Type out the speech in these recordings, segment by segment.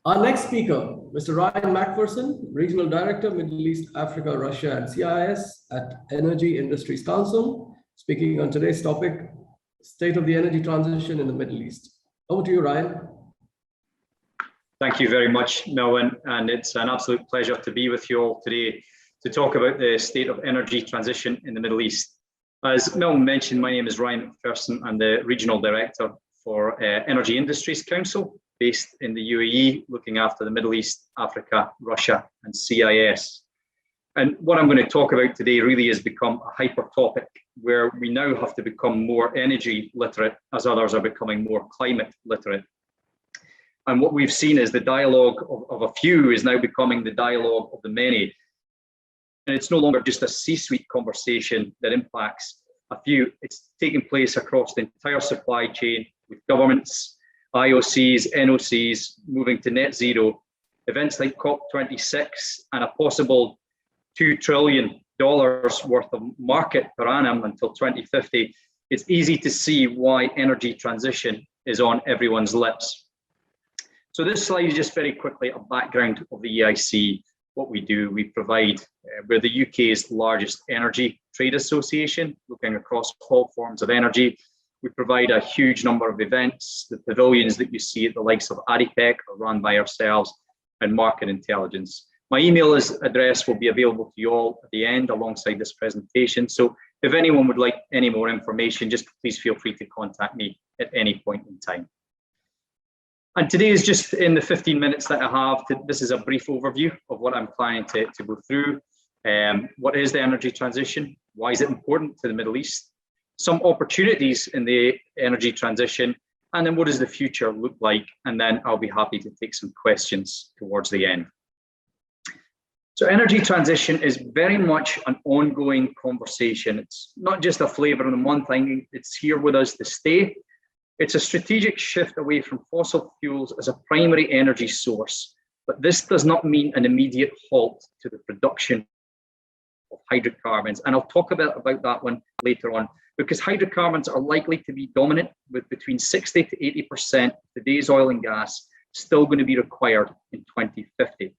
Our next speaker, Mr. Ryan McPherson, Regional Director, Middle East, Africa, Russia, and CIS at Energy Industries Council, speaking on today's topic, State of the Energy Transition in the Middle East. Over to you, Ryan. Thank you very much, Melvin, and it's an absolute pleasure to be with you all today to talk about the state of energy transition in the Middle East. As Melvin mentioned, my name is Ryan McPherson. I'm the Regional Director for Energy Industries Council, based in the UAE, looking after the Middle East, Africa, Russia, and CIS. And what I'm going to talk about today really has become a hyper topic where we now have to become more energy literate as others are becoming more climate literate. And what we've seen is the dialogue of a few is now becoming the dialogue of the many. And it's no longer just a C-suite conversation that impacts a few. It's taking place across the entire supply chain with governments, IOCs, NOCs moving to net zero, events like COP26 and a possible $2 trillion worth of market per annum until 2050. It's easy to see why energy transition is on everyone's lips. So this slide is just very quickly a background of the EIC, what we do. We provide, we're the UK's largest energy trade association, looking across all forms of energy. We provide a huge number of events. The pavilions that you see at the likes of ADIPEC are run by ourselves, and market intelligence. My email address will be available to you all at the end alongside this presentation. So if anyone would like any more information, just please feel free to contact me at any point in time. And today is just in the 15 minutes that I have. This is a brief overview of what I'm planning to go through. What is the energy transition? Why is it important to the Middle East? Some opportunities in the energy transition, and then what does the future look like? And then I'll be happy to take some questions towards the end. So energy transition is very much an ongoing conversation. It's not just a flavor of the month thing, it's here with us to stay. It's a strategic shift away from fossil fuels as a primary energy source, but this does not mean an immediate halt to the production of hydrocarbons. And I'll talk about that one later on, because hydrocarbons are likely to be dominant with between 60 to 80% of today's oil and gas still going to be required in 2050.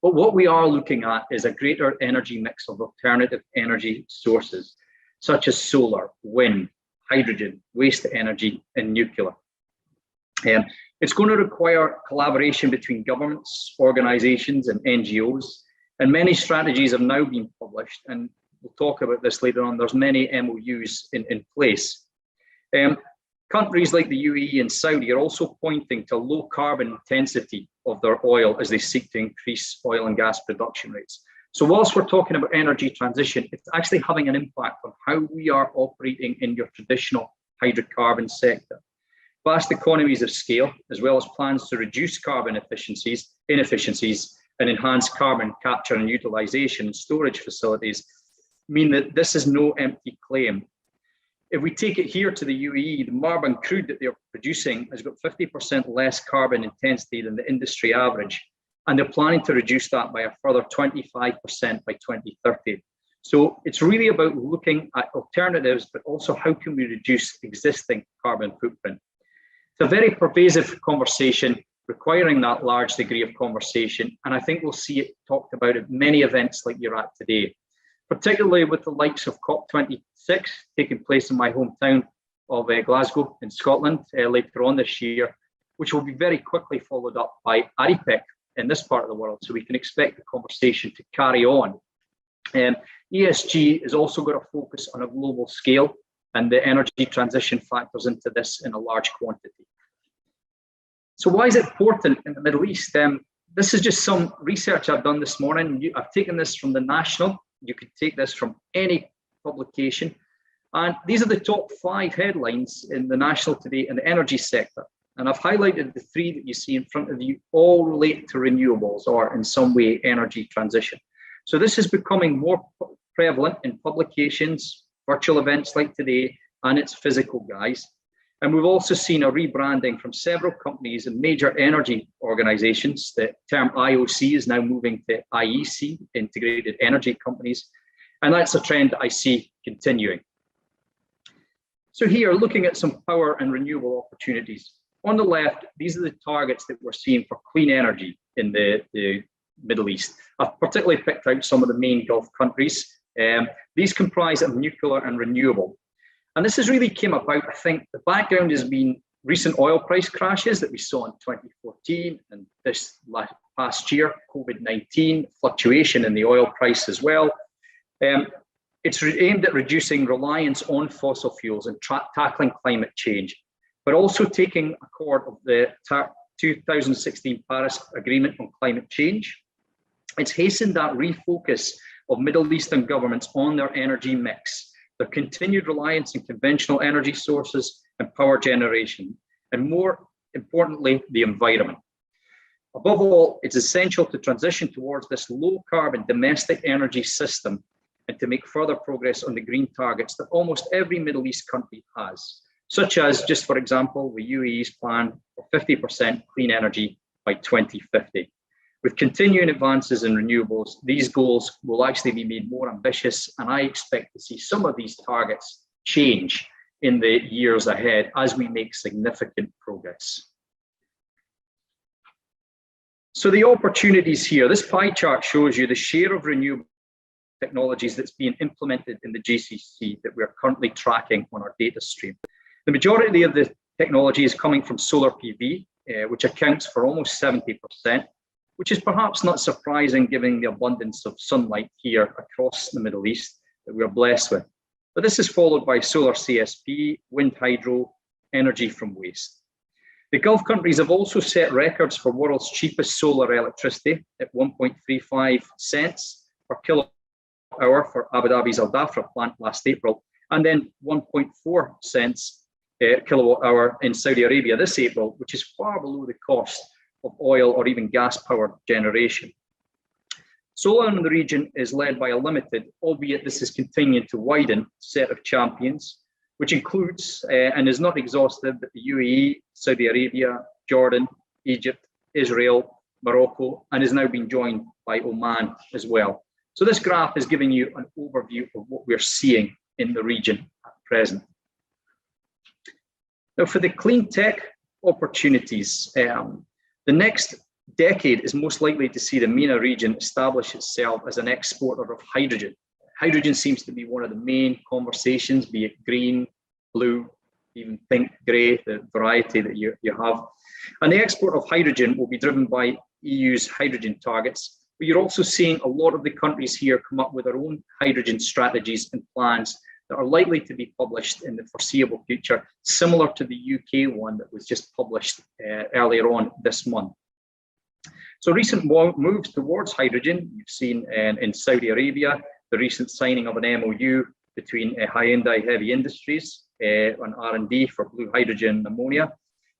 But what we are looking at is a greater energy mix of alternative energy sources, such as solar, wind, hydrogen, waste energy, and nuclear. It's going to require collaboration between governments, organizations, and NGOs, and many strategies have now been published, and we'll talk about this later on. There's many MOUs in place. Countries like the UAE and Saudi are also pointing to low carbon intensity of their oil as they seek to increase oil and gas production rates. So whilst we're talking about energy transition, it's actually having an impact on how we are operating in your traditional hydrocarbon sector. Vast economies of scale, as well as plans to reduce carbon inefficiencies and enhance carbon capture and utilization and storage facilities mean that this is no empty claim. If we take it here to the UAE, the Marban crude that they're producing has got 50% less carbon intensity than the industry average. And they're planning to reduce that by a further 25% by 2030. So it's really about looking at alternatives, but also how can we reduce existing carbon footprint. It's a very pervasive conversation requiring that large degree of conversation. And I think we'll see it talked about at many events like you're at today, particularly with the likes of COP26 taking place in my hometown of Glasgow in Scotland later on this year, which will be very quickly followed up by ADIPEC in this part of the world. So we can expect the conversation to carry on. ESG is also going to focus on a global scale, and the energy transition factors into this in a large quantity. So why is it important in the Middle East? This is just some research I've done this morning. I've taken this from the National. You could take this from any publication. And these are the top 5 headlines in the National today in the energy sector. And I've highlighted the 3 that you see in front of you, all relate to renewables or in some way energy transition. So this is becoming more prevalent in publications, virtual events like today, and its physical guise. And we've also seen a rebranding from several companies and major energy organizations. The term IOC is now moving to IEC, Integrated Energy Companies. And that's a trend that I see continuing. So here, looking at some power and renewable opportunities. on the left, these are the targets that we're seeing for clean energy in the Middle East. I've particularly picked out some of the main Gulf countries. These comprise of nuclear and renewable. And this has really came about, I think, the background has been recent oil price crashes that we saw in 2014 and this past year, COVID-19, fluctuation in the oil price as well. It's aimed at reducing reliance on fossil fuels and tackling climate change, but also taking accord of the 2016 Paris Agreement on climate change. It's hastened that refocus of Middle Eastern governments on their energy mix, their continued reliance on conventional energy sources and power generation, and more importantly, the environment. Above all, it's essential to transition towards this low carbon domestic energy system and to make further progress on the green targets that almost every Middle East country has, such as, just for example, the UAE's plan for 50% clean energy by 2050. With continuing advances in renewables, these goals will actually be made more ambitious, and I expect to see some of these targets change in the years ahead as we make significant progress. So the opportunities here, this pie chart shows you the share of renewable technologies that's being implemented in the GCC that we're currently tracking on our data stream. The majority of the technology is coming from solar PV, which accounts for almost 70%, which is perhaps not surprising given the abundance of sunlight here across the Middle East that we're blessed with. But this is followed by solar CSP, wind hydro, energy from waste. The Gulf countries have also set records for world's cheapest solar electricity at 1.35 cents per kilowatt hour for Abu Dhabi's Al Dhafra plant last April, and then 1.4 cents kilowatt hour in Saudi Arabia this April, which is far below the cost of oil or even gas power generation. Solar in the region is led by a limited, albeit this is continuing to widen, set of champions, which includes and is not exhaustive, but the UAE, Saudi Arabia, Jordan, Egypt, Israel, Morocco, and is now being joined by Oman as well. So this graph is giving you an overview of what we're seeing in the region at present. Now for the clean tech opportunities, the next decade is most likely to see the MENA region establish itself as an exporter of hydrogen. Hydrogen seems to be one of the main conversations, be it green, blue, even pink, grey, the variety that you have. And the export of hydrogen will be driven by EU's hydrogen targets, but you're also seeing a lot of the countries here come up with their own hydrogen strategies and plans that are likely to be published in the foreseeable future, similar to the UK one that was just published earlier on this month. So recent moves towards hydrogen, you've seen in Saudi Arabia, the recent signing of an MOU between Hyundai Heavy Industries on R&D for blue hydrogen and ammonia,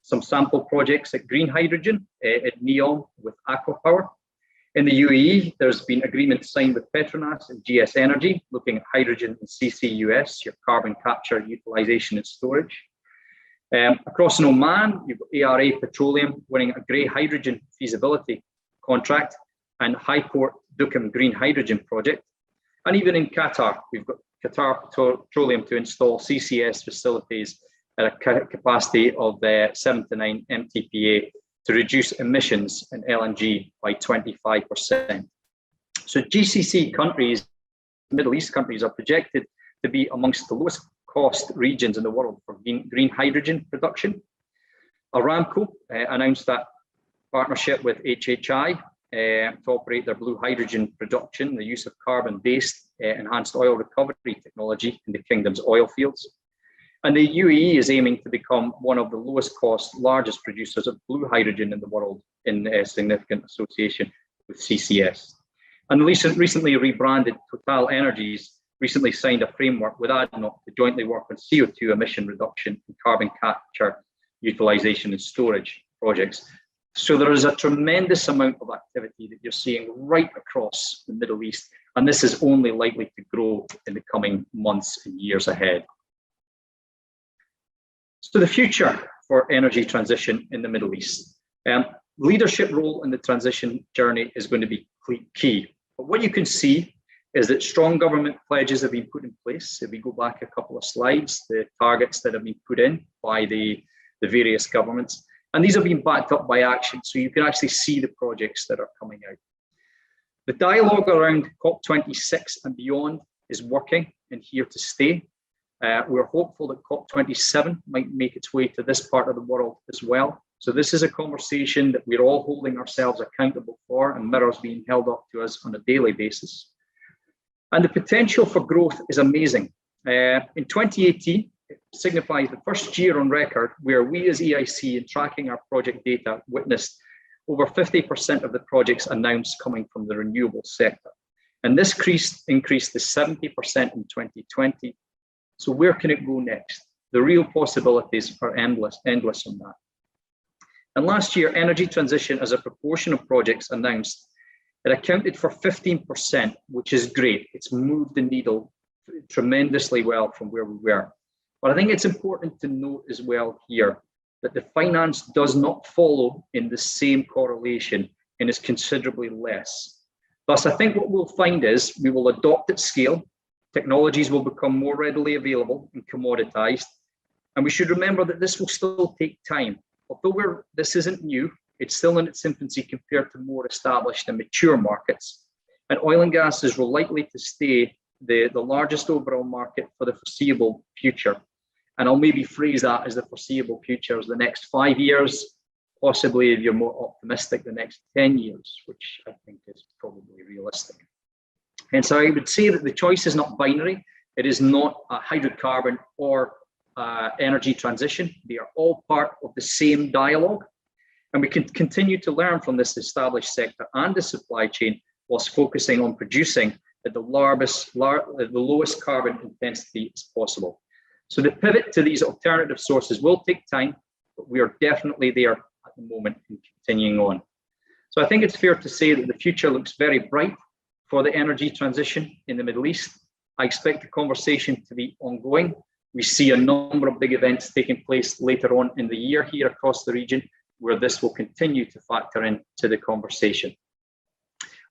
some sample projects at green hydrogen at NEOM with Aquapower. In the UAE, there's been agreements signed with Petronas and GS Energy, looking at hydrogen and CCUS, your carbon capture, utilization and storage. Across in Oman, you've got ARA Petroleum winning a grey hydrogen feasibility contract and Highport Duqm Green Hydrogen project. And even in Qatar, we've got Qatar Petroleum to install CCS facilities at a capacity of 7 to 9 MTPA to reduce emissions in LNG by 25%. So GCC countries, Middle East countries, are projected to be amongst the lowest cost regions in the world for green hydrogen production. Aramco announced that partnership with HHI to operate their blue hydrogen production, the use of carbon-based enhanced oil recovery technology in the kingdom's oil fields. And the UAE is aiming to become one of the lowest cost, largest producers of blue hydrogen in the world in significant association with CCS. And recently rebranded Total Energies recently signed a framework with ADNOC to jointly work on CO2 emission reduction and carbon capture, utilization and storage projects. So there is a tremendous amount of activity that you're seeing right across the Middle East, and this is only likely to grow in the coming months and years ahead. So the future for energy transition in the Middle East. Leadership role in the transition journey is going to be key. But what you can see is that strong government pledges have been put in place. If we go back a couple of slides, the targets that have been put in by the various governments, And these have been backed up by action, so you can actually see the projects that are coming out. The dialogue around COP26 and beyond is working and here to stay. We're hopeful that COP27 might make its way to this part of the world as well. So this is a conversation that we're all holding ourselves accountable for, and mirrors being held up to us on a daily basis. And the potential for growth is amazing. In 2018, it signifies the first year on record where we as EIC, in tracking our project data, witnessed over 50% of the projects announced coming from the renewable sector. And this increased to 70% in 2020. So where can it go next? The real possibilities are endless on that. And last year, energy transition as a proportion of projects announced, it accounted for 15%, which is great. It's moved the needle tremendously well from where we were. But I think it's important to note as well here that the finance does not follow in the same correlation and is considerably less. Thus, I think what we'll find is we will adopt at scale, technologies will become more readily available and commoditized, and we should remember that this will still take time. Although this isn't new, it's still in its infancy compared to more established and mature markets. And oil and gas is likely to stay the largest overall market for the foreseeable future. And I'll maybe phrase that as the foreseeable future as the next 5 years, possibly if you're more optimistic, the next 10 years, which I think is probably realistic. And so I would say that the choice is not binary. It is not a hydrocarbon or energy transition. They are all part of the same dialogue. And we can continue to learn from this established sector and the supply chain whilst focusing on producing at the lowest carbon intensity as possible. So the pivot to these alternative sources will take time, but we are definitely there at the moment and continuing on. So I think it's fair to say that the future looks very bright for the energy transition in the Middle East. I expect the conversation to be ongoing. We see a number of big events taking place later on in the year here across the region, where this will continue to factor into the conversation.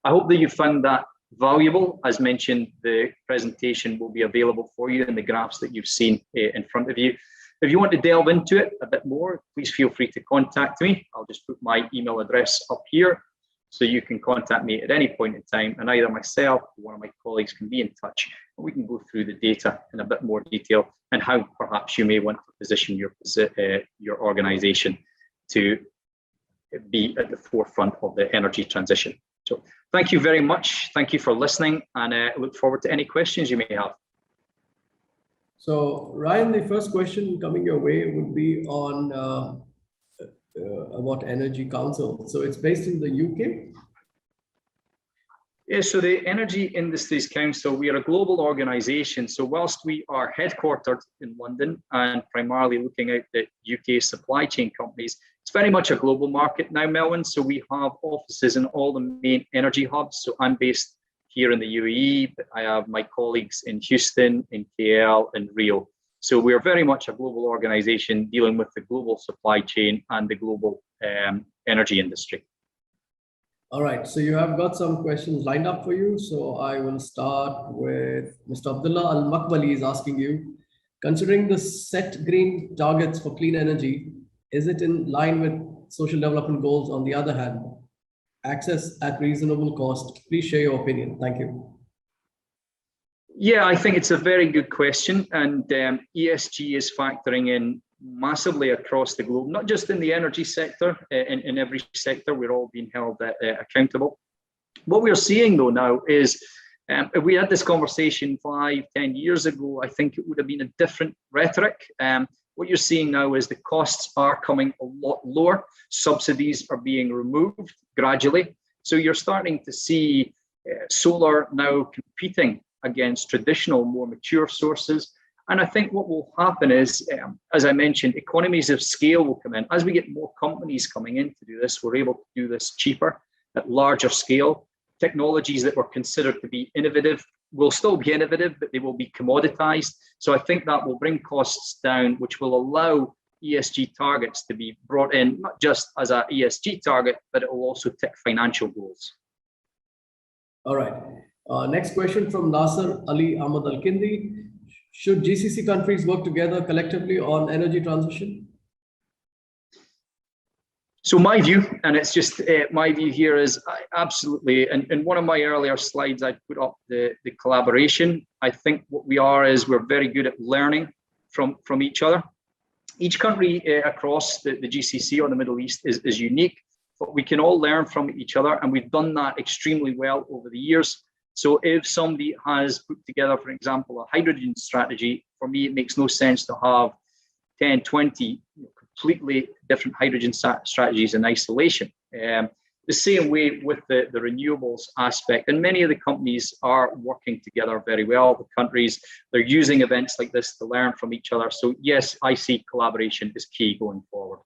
I hope that you found that valuable. As mentioned, the presentation will be available for you in the graphs that you've seen in front of you. If you want to delve into it a bit more, please feel free to contact me. I'll just put my email address up here, so you can contact me at any point in time, and either myself or one of my colleagues can be in touch, and we can go through the data in a bit more detail and how perhaps you may want to position your organization to be at the forefront of the energy transition. So thank you very much. Thank you for listening, and I look forward to any questions you may have. So Ryan, the first question coming your way would be on about Energy Council. So it's based in the UK? Yeah, so the Energy Industries Council, we are a global organization. So whilst we are headquartered in London and primarily looking at the UK supply chain companies, it's very much a global market now, Melvin. So we have offices in all the main energy hubs. So I'm based here in the UAE, but I have my colleagues in Houston, in KL, and Rio. So we're very much a global organization dealing with the global supply chain and the global energy industry. All right, so you have got some questions lined up for you. So I will start with Mr. Abdullah Al-Makbali is asking you, considering the set green targets for clean energy, is it in line with social development goals? On the other hand, access at reasonable cost? Please share your opinion. Thank you. Yeah, I think it's a very good question, and ESG is factoring in massively across the globe, not just in the energy sector, in every sector. We're all being held accountable. What we're seeing though now is, if we had this conversation 5, 10 years ago, I think it would have been a different rhetoric. What you're seeing now is the costs are coming a lot lower. Subsidies are being removed gradually. So you're starting to see solar now competing against traditional, more mature sources. And I think what will happen is, as I mentioned, economies of scale will come in. As we get more companies coming in to do this, we're able to do this cheaper at larger scale. Technologies that were considered to be innovative will still be innovative, but they will be commoditized. So I think that will bring costs down, which will allow ESG targets to be brought in, not just as an ESG target, but it will also tick financial goals. All right. Next question from Nasser Ali Ahmad Al-Kindi. Should GCC countries work together collectively on energy transition? So my view, and it's just my view here is absolutely, and in one of my earlier slides, I put up the collaboration. I think what we are is we're very good at learning from each other. Each country across the GCC or the Middle East is unique, but we can all learn from each other, and we've done that extremely well over the years. So if somebody has put together, for example, a hydrogen strategy, for me, it makes no sense to have 10, 20 completely different hydrogen strategies in isolation. The same way with the renewables aspect, and many of the companies are working together very well. The countries, they're using events like this to learn from each other. So yes, I see collaboration is key going forward.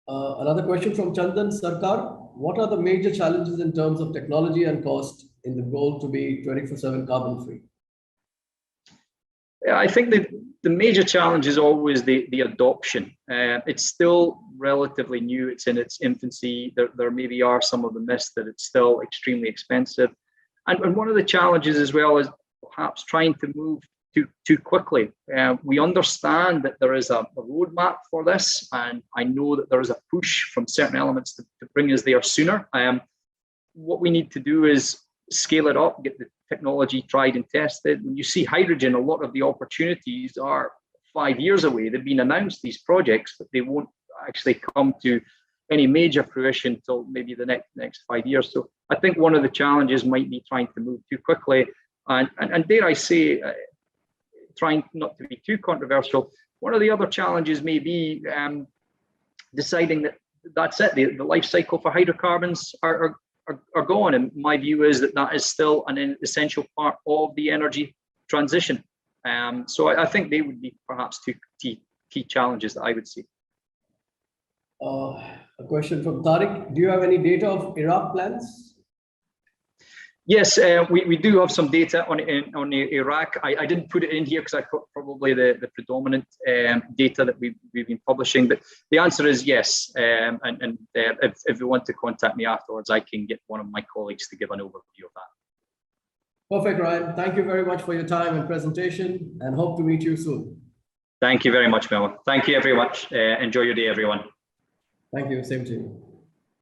Another question from Chandan Sarkar. What are the major challenges in terms of technology and cost in the goal to be 24/7 carbon free? I think the major challenge is always the adoption. It's still relatively new. It's in its infancy. There maybe are some of the myths that it's still extremely expensive. And one of the challenges as well is perhaps trying to move too quickly. We understand that there is a roadmap for this, and I know that there is a push from certain elements to bring us there sooner. What we need to do is scale it up, get the technology tried and tested. When you see hydrogen, a lot of the opportunities are 5 years away. They've been announced, these projects, but they won't actually come to any major fruition until maybe the next 5 years. So I think one of the challenges might be trying to move too quickly. And dare I say, trying not to be too controversial, one of the other challenges may be deciding that that's it. The life cycle for hydrocarbons are gone. And my view is that is still an essential part of the energy transition. So I think they would be perhaps two key challenges that I would see. A question from Tariq. Do you have any data of Iraq plans? Yes, we do have some data on Iraq. I didn't put it in here because I put probably the predominant data that we've been publishing, but the answer is yes. And if you want to contact me afterwards, I can get one of my colleagues to give an overview of that. Perfect, Ryan. Thank you very much for your time and presentation, and hope to meet you soon. Thank you very much, Melvin. Thank you very much. Enjoy your day, everyone. Thank you. Same to you.